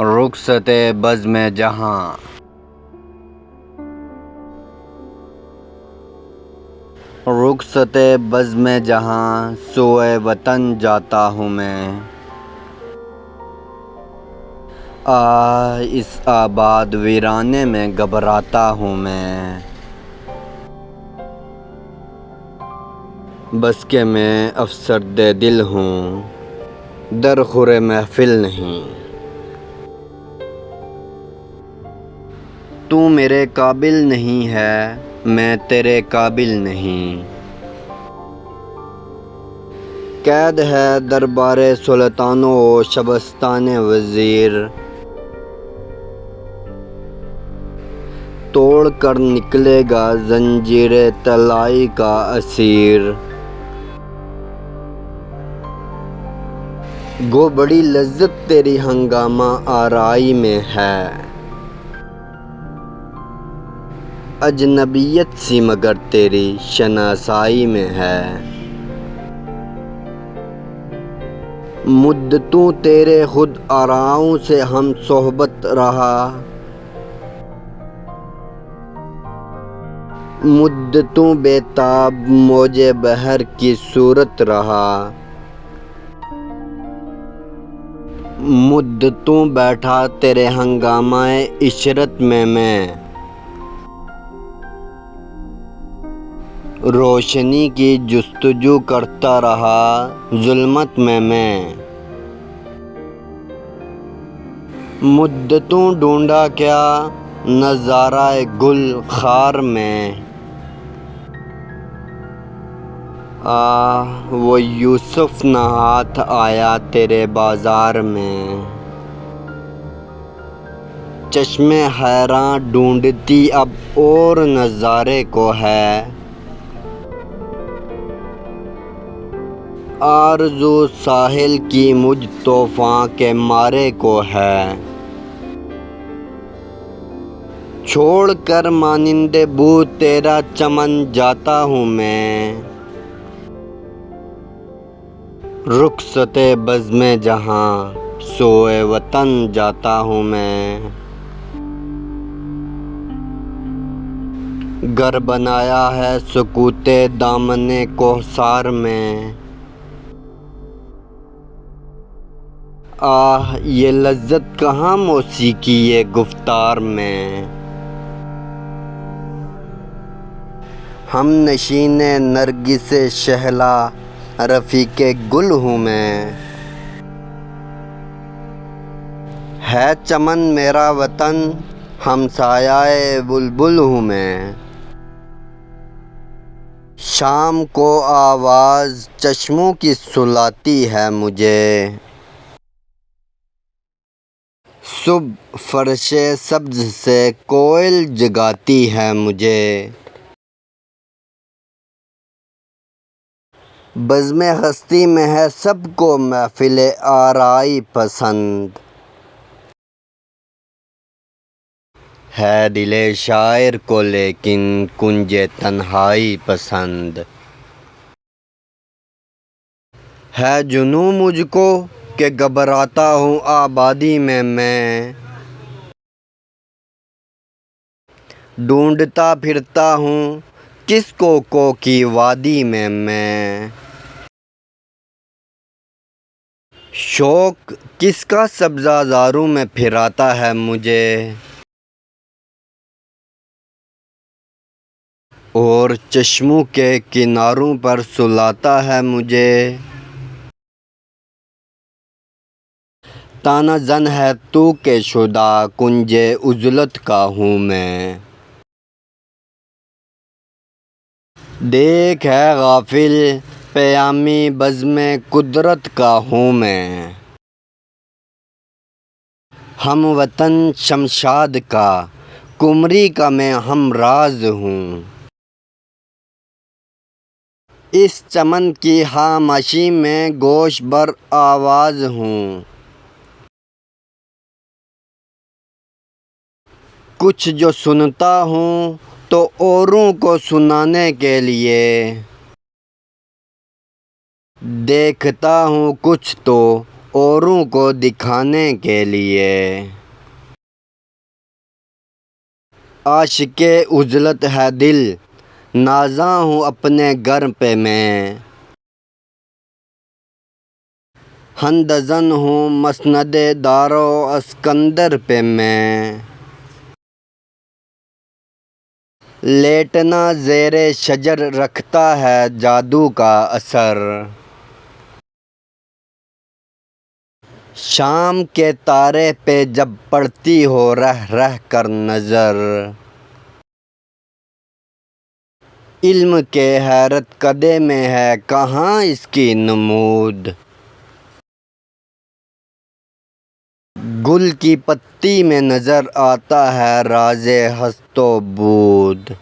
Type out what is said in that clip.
رخصت بزم جہاں، رخصت بزم جہاں سوئے وطن جاتا ہوں میں۔ اس آباد ویرانے میں گھبراتا ہوں میں۔ بس کہ میں افسردِ دل ہوں، درخور محفل نہیں۔ تو میرے قابل نہیں ہے، میں تیرے قابل نہیں۔ قید ہے دربار سلطان و شبستان وزیر، توڑ کر نکلے گا زنجیر طلائی کا اسیر۔ گو بڑی لذت تیری ہنگامہ آرائی میں ہے، اجنبیت سی مگر تیری شناسائی میں ہے۔ مدتوں تیرے خود آراؤں سے ہم صحبت رہا، مدتوں بے تاب موج بحر کی صورت رہا۔ مدتوں بیٹھا تیرے ہنگامہ عشرت میں روشنی کی جستجو کرتا رہا ظلمت میں۔ مدتوں ڈھونڈا کیا نظارہ گل خار میں، وہ یوسف نہ ہاتھ آیا تیرے بازار میں۔ چشم حیراں ڈھونڈتی اب اور نظارے کو ہے، آرزو ساحل کی مجھ طوفاں کے مارے کو ہے۔ چھوڑ کر مانند بو تیرا چمن جاتا ہوں میں، رخصت بزم جہاں سوئے وطن جاتا ہوں میں۔ گھر بنایا ہے سکوت دامن کوہسار میں، یہ لذت کہاں موسیقی گفتار میں۔ ہم نشین نرگس شہلا رفیق گل ہوں میں، ہے چمن میرا وطن ہمسایہ بلبل ہوں میں۔ شام کو آواز چشموں کی سلاتی ہے مجھے، صبح فرش سبز سے کوئل جگاتی ہے مجھے۔ بزم ہستی میں ہے سب کو محفل آرائی پسند، ہے دل شاعر کو لیکن کنج تنہائی پسند۔ ہے جنوں مجھ کو کہ گھبراتا ہوں آبادی میں ڈھونڈتا پھرتا ہوں کس کو کی وادی میں شوق کس کا سبزہ زاروں میں پھراتا ہے مجھے، اور چشموں کے کناروں پر سلاتا ہے مجھے۔ طعنہ زن ہے تو کہ شدہ کنج عزلت کا ہوں میں، دیکھ ہے غافل پیامی بزم قدرت کا ہوں میں۔ ہم وطن شمشاد کا قمری کا میں ہم راز ہوں، اس چمن کی خاموشی میں گوش بر آواز ہوں۔ کچھ جو سنتا ہوں تو اوروں کو سنانے کے لیے، دیکھتا ہوں کچھ تو اوروں کو دکھانے کے لیے۔ عاشق عزلت ہے دل، نازاں ہوں اپنے گھر پہ میں، ہندزن ہوں مسند دار و اسکندر پہ میں، لیٹنا زیر شجر رکھتا ہے جادو کا اثر، شام کے تارے پہ جب پڑتی ہو رہ رہ کر نظر، علم کے حیرت کدے میں ہے کہاں اس کی نمود، گل کی پتی میں نظر آتا ہے راز ہست و بود۔